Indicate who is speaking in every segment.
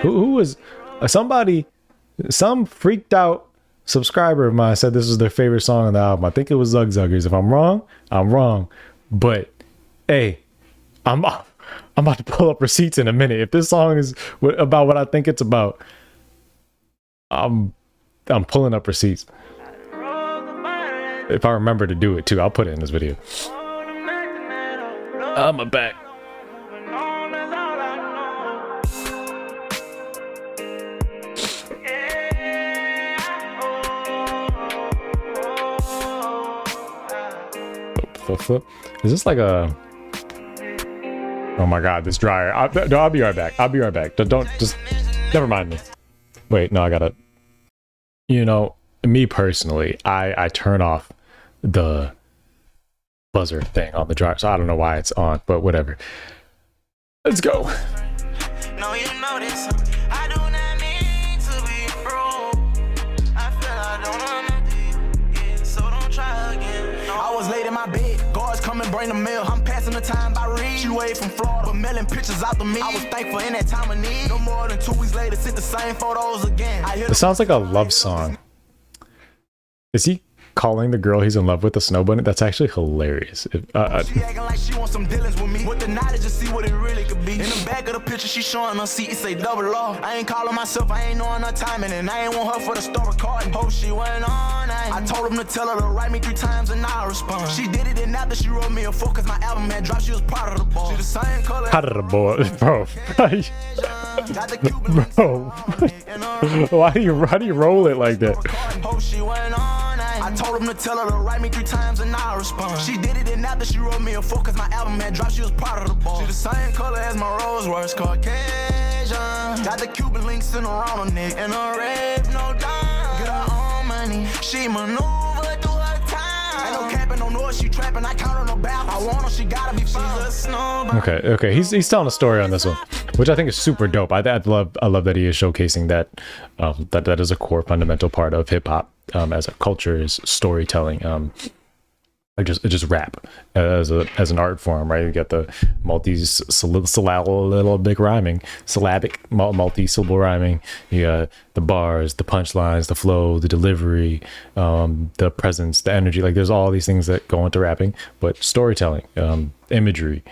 Speaker 1: Who was somebody? Some freaked out subscriber of mine said this was their favorite song on the album. I think it was Zug Zuggers. If I'm wrong, I'm wrong. But hey, I'm about to pull up receipts in a minute. If this song is about what I think it's about, I'm pulling up receipts. If I remember to do it too, I'll put it in this video. I'm back. Flip. Is this like a... Oh my god, this dryer. I'll be right back. I'll be right back. Don't just... Never mind me. Wait, no, I gotta... You know, me personally, I turn off the buzzer thing on the dryer, so I don't know why it's on, but whatever. Let's go. No, you know this. I do not mean to be rude. I feel I don't understand, so don't try again. I was late in my bed. Guards come and bring the mail. I'm passing the time by read. She way from Florida, but mailing pictures out to me. I was thankful in that time of need. No more than 2 weeks later, sent the same photos again. It sounds like a love song. Is he calling the girl he's in love with a snow bunny? That's actually hilarious. She acting like she wants some dealings with me. With the knowledge to see what it really could be. In the back of the picture, she showing her seat. It say double R. I ain't calling myself, I ain't knowing her timing, and I ain't want her for the store recording. Hope she went on. I told him to tell her to write me 3 times and I'll respond. She did it, and after she wrote me a 4, cause my album had dropped, she was proud of the boy. She the same color. Proud of the boy, bro. Bro. Why do you roll it like that? Hope she went on. I told him to tell her to write me 3 times and I'll respond. She did it, and after she wrote me a 4, cause my album had dropped, she was proud of the boy. She the same color as my Rolls Royce, Caucasian. Got the Cuban links in around her neck and her rave, no dime. Get her own money, she maneuver through her time. Ain't no capping, no noise, she trapping, I count on no bath. I want her, she gotta be fine. Okay, he's telling a story on this one, which I think is super dope. I love that he is showcasing that that is a core fundamental part of hip hop. As a culture, is storytelling, just rap as an art form, right? You get the multi-syllabic rhyming, multi-syllable rhyming. You got the bars, the punchlines, the flow, the delivery, the presence, the energy. Like there's all these things that go into rapping, but storytelling, imagery,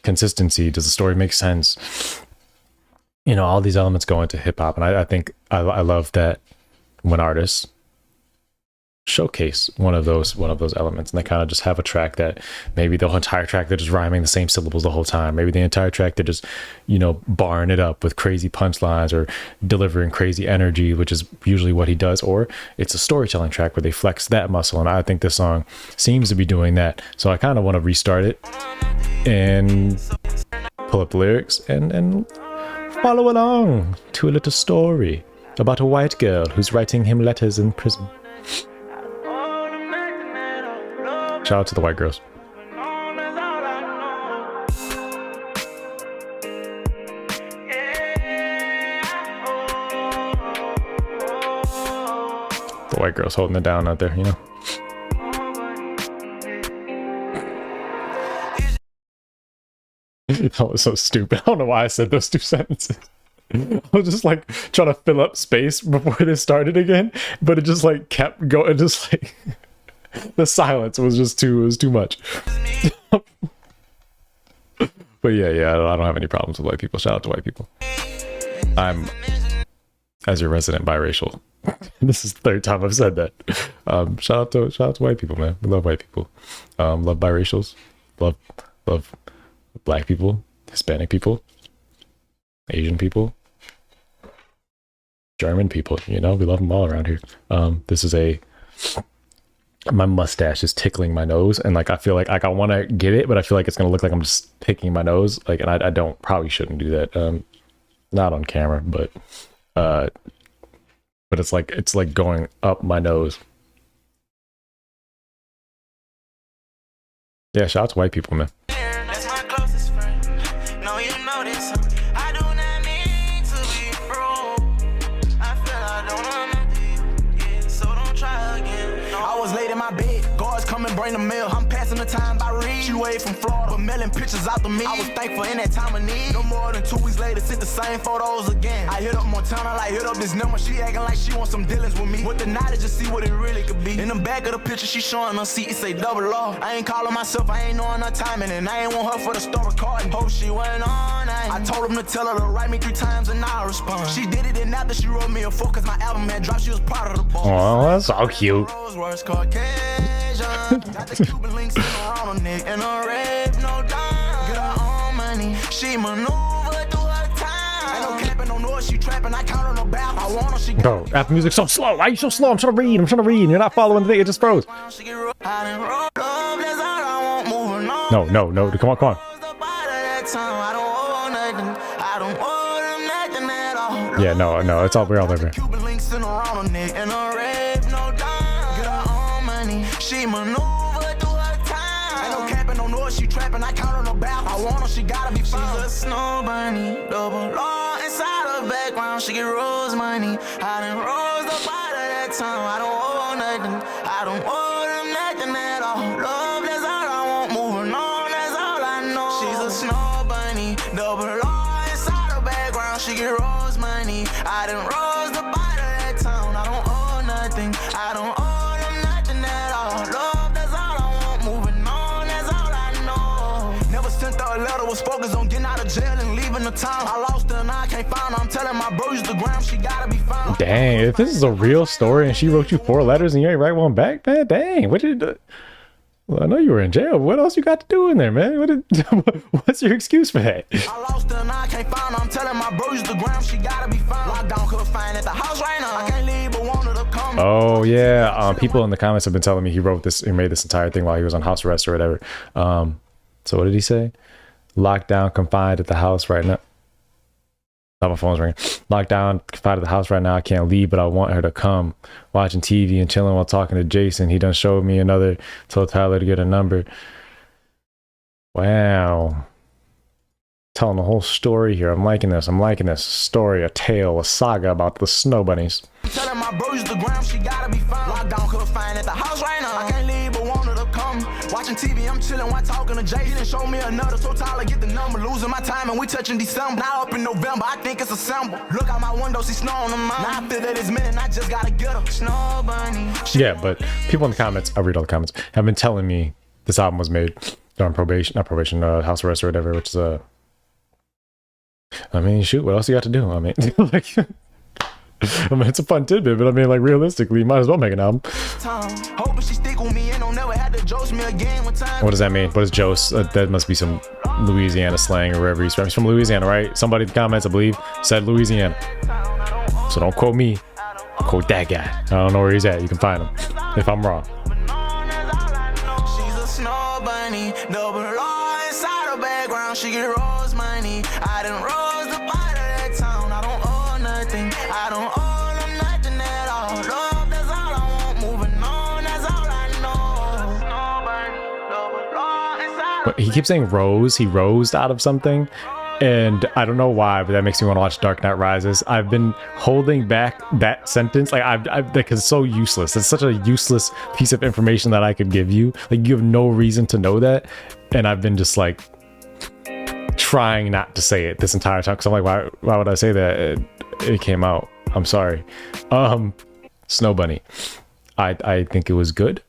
Speaker 1: consistency. Does the story make sense? You know, all these elements go into hip hop, and I think I love that when artists showcase one of those elements, and they kind of just have a track that maybe the entire track they're just rhyming the same syllables the whole time. Maybe the entire track they're just, barring it up with crazy punchlines or delivering crazy energy, which is usually what he does. Or it's a storytelling track where they flex that muscle, and I think this song seems to be doing that. So I kind of want to restart it and pull up the lyrics and follow along to a little story about a white girl who's writing him letters in prison. Shout out to the white girls. The white girls holding it down out there, That was so stupid. I don't know why I said those 2 sentences. I was just like trying to fill up space before this started again, but it just like kept going. Just like the silence was just too much. But yeah, I don't have any problems with white people. Shout out to white people. I'm, as your resident biracial, this is the 3rd time I've said that. Shout out to white people, man. We love white people. Love biracials. Love Black people, Hispanic people, Asian people, German people. We love them all around here. My mustache is tickling my nose, and like I feel like I want to get it, but I feel like it's gonna look like I'm just picking my nose, like, and I probably shouldn't do that. Not on camera, but it's like going up my nose. Yeah, shout out to white people, man. Bring the mail. I'm passing the time by read. She way from Florida.
Speaker 2: daughter, but mailing pictures out to me. I was thankful in that time of need. No more than 2 weeks later, sent the same photos again. I hit up Montana, like hit up this number. She acting like she wants some dealings with me. With the knowledge to see what it really could be. In the back of the picture, she showing her seat, it say double R. I ain't calling myself, I ain't knowing her timing, and I ain't want her for the store recording. Hope she went on. I told him to tell her to write me 3 times and I'll respond. She did it, and after she wrote me a 4, cause my album had dropped, she was proud of the ball.
Speaker 1: Oh, that's so cute.
Speaker 2: Got the Cuban links around her neck and her rave, no dime. Get her own money, she maneuver through her time. Ain't no capping, no noise, she trapping, I count on no bath. I want her, she
Speaker 1: Bro, after music's so slow. Why are you so slow? I'm trying to read. You're not following the thing. It just froze. No. Come on. Yeah, no. It's all we're all over.
Speaker 2: Cuban links around her neck and her rave, no dime. Get her own money, she maneuver through her time. Ain't no capping, no noise, she trapping, I count on no bath. I want her, she gotta be fine. She's a snow bunny, double law inside her background. She get rose money, I done rose up out of that time. I don't owe nothing, I don't owe them nothing at all. Love, that's all I want, moving on, that's all I know. She's a snow bunny, double law inside her background. She get rose money, I done rose up out of that town. I don't owe nothing, I don't owe them nothing at all. Love, that's all I want, moving on, that's all I know. Never sent her a letter, was focused on getting out of jail and leaving the town. I lost her and I can't find her. I'm telling my bro, use the gram, she gotta be found.
Speaker 1: Dang, if this is a real story and she wrote you 4 letters and you ain't write one back, man, dang, what did you do? Well, I know you were in jail. What else you got to do in there, man? What's your excuse for that?
Speaker 2: I lost her and I can't find her. I'm telling my bro, use the gram, she gotta be found. Lockdown, couldn't find at the house right now. I can't leave, but wanted to come.
Speaker 1: Oh yeah, people in the comments have been telling me he made this entire thing while he was on house arrest or whatever. So what did he say? Lockdown, confined at the house right now. Oh, my phone's ringing. Locked down, confined at the house right now. I can't leave, but I want her to come. Watching TV and chilling while talking to Jason. He done showed me another. Told Tyler to get a number. Wow. Telling the whole story here. I'm liking this. Story, a tale, a saga about the snow bunnies.
Speaker 2: Telling my bro, use the gram, she gotta be found. Lockdown, couldn't find at the house right now. I can't leave, but wanted to come. Watching TV, I'm chilling while talking to Jay. He done show me another, so Tyler get the number. Losing my time and we touching December. Now up in November, I think it's a symbol. Look out my window, see snow on the mountain. Now I feel that it's minute, I just gotta get her. Snow bunny.
Speaker 1: Yeah, but people in the comments, I read all the comments, have been telling me this album was made on house arrest or whatever, which is I mean, shoot, what else you got to do? I mean, like, it's a fun tidbit, but I mean, like, realistically, you might as well make an album. What does that mean? What is Jose? That must be some Louisiana slang or wherever he's from. He's from Louisiana, right? Somebody in the comments, I believe, said Louisiana. So don't quote me. Quote that guy. I don't know where he's at. You can find him if I'm wrong. She's a snow bunny, double law inside her background. She get rose money. I done rose the bottom of that town. I don't owe nothing. I don't owe them nothing at all. Love, that's all I want. Moving on, that's all I know. Snow bunny, double law inside. But he keeps saying rose. He rose out of something. And I don't know why, but that makes me want to watch Dark Knight Rises. I've been holding back that sentence. Like because it's so useless. It's such a useless piece of information that I could give you. Like, you have no reason to know that. And I've been just like trying not to say it this entire time. Cause I'm like, why would I say that? It came out. I'm sorry. Snow Bunny. I think it was good.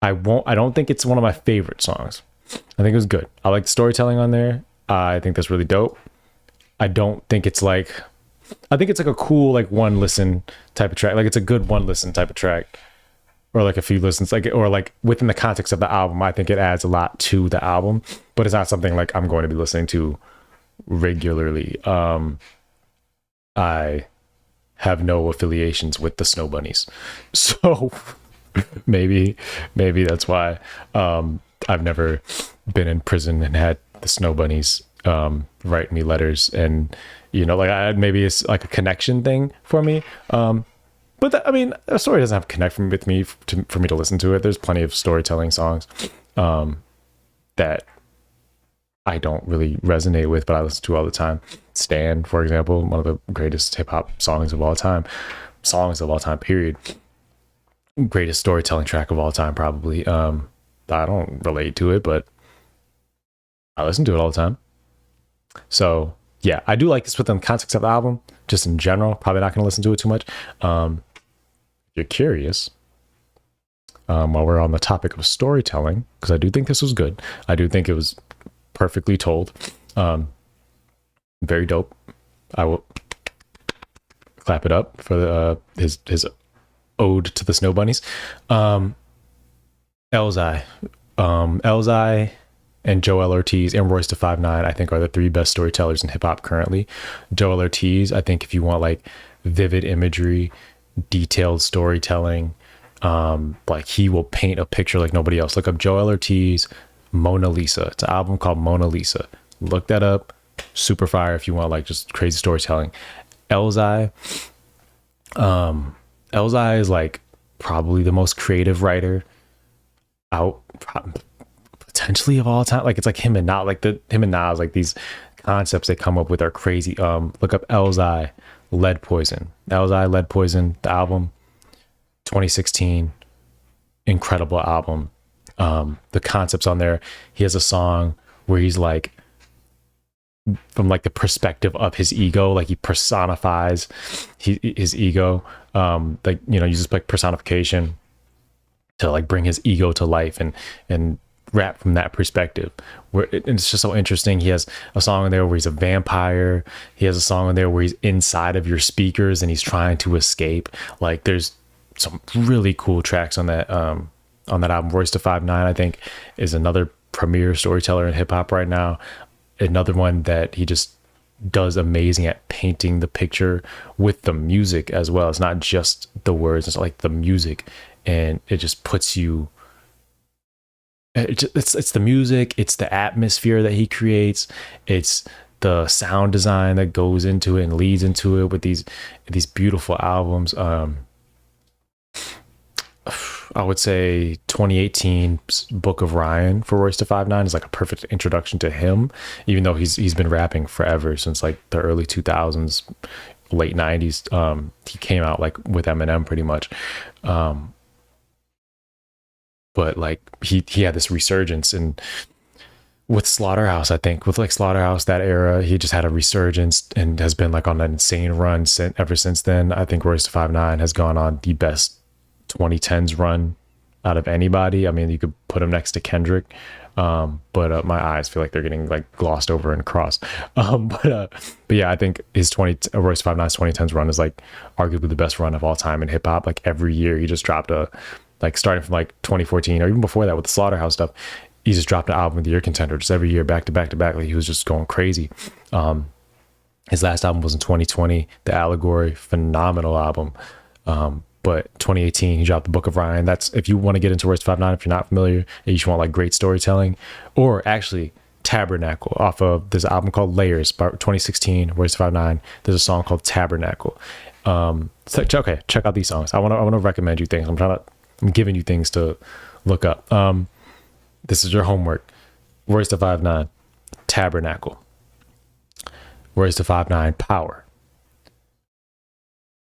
Speaker 1: I don't think it's one of my favorite songs. I think it was good. I like the storytelling on there. I think that's really dope. I don't think it's like, I think it's like a cool, like, one listen type of track. Like, it's a good one listen type of track, or like a few listens, like, or like within the context of the album. I think it adds a lot to the album, but it's not something like I'm going to be listening to regularly. I have no affiliations with the Snow Bunnies, so maybe that's why. I've never been in prison and had the Snow Bunnies write me letters, and like maybe it's like a connection thing for me. But I mean, a story doesn't have to connect with me for me to listen to it. There's plenty of storytelling songs that I don't really resonate with, but I listen to all the time. Stan, for example, one of the greatest hip hop songs of all time, period. Greatest storytelling track of all time, probably. I don't relate to it, but I listen to it all the time. So yeah, I do like this within the context of the album, just in general. Probably not going to listen to it too much. If you're curious, while we're on the topic of storytelling, because I do think this was good. I do think it was perfectly told. Very dope. I will clap it up for the, his ode to the Snow Bunnies. Elzhi. Elzhi and Joel Ortiz and Royce da 5'9", I think, are the three best storytellers in hip hop currently. Joel Ortiz, I think, if you want like vivid imagery, detailed storytelling, like he will paint a picture like nobody else. Look up Joel Ortiz, Mona Lisa. It's an album called Mona Lisa. Look that up. Super fire if you want like just crazy storytelling. Elzhi is like probably the most creative writer out, potentially of all time. Like it's like him and Nas, like these concepts they come up with are crazy. Look up Elzhi, Lead Poison. Elzhi, Lead Poison, the album, 2016, incredible album. The concepts on there. He has a song where he's like, from like the perspective of his ego, like he personifies his ego, like, you know, uses like personification to like bring his ego to life and rap from that perspective, where it's just so interesting. He has a song in there where he's a vampire. He has a song in there where he's inside of your speakers and he's trying to escape. Like there's some really cool tracks on that album. Royce da 5'9", I think, is another premier storyteller in hip hop right now. Another one that he just does amazing at painting the picture with the music as well. It's not just the words, it's like the music, and it just puts you, it's the music, it's the atmosphere that he creates, it's the sound design that goes into it and leads into it with these beautiful albums. I would say 2018's Book of Ryan for Royce da 5'9" is like a perfect introduction to him, even though he's been rapping forever, since like the early 2000s, late 90s. He came out like with Eminem pretty much. But like he had this resurgence, and with Slaughterhouse, I think with like Slaughterhouse, that era, he just had a resurgence and has been like on an insane run ever since then. I think Royce da 5'9" has gone on the best 2010s run out of anybody. I mean, you could put him next to Kendrick, but my eyes feel like they're getting like glossed over and crossed. But yeah, I think his Royce da 5'9"'s 2010s run is like arguably the best run of all time in hip hop. Like every year he just dropped like starting from like 2014 or even before that with the Slaughterhouse stuff, he just dropped an album of the year contender just every year, back to back to back. Like he was just going crazy. His last album was in 2020, The Allegory, phenomenal album. But 2018, he dropped the Book of Ryan. That's if you want to get into Royce da 5'9", if you're not familiar, and you just want like great storytelling, or actually Tabernacle off of this album called Layers by 2016, Royce da 5'9". There's a song called Tabernacle. Okay, check out these songs. I want to recommend you things. I'm giving you things to look up. This is your homework. Royce da 5'9", Tabernacle. Royce da 5'9", Power.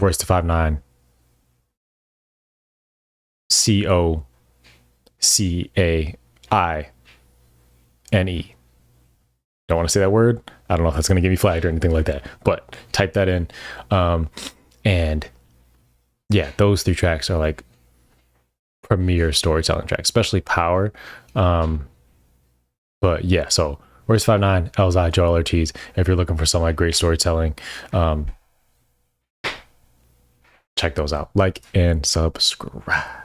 Speaker 1: Royce da 5'9", COCAINE. Don't want to say that word. I don't know if that's going to get me flagged or anything like that, but type that in. And yeah, those three tracks are like premier storytelling tracks, especially Power. But yeah, so Royce da 5'9", Elzhi, Joel Ortiz. If you're looking for some like great storytelling, check those out. Like and subscribe.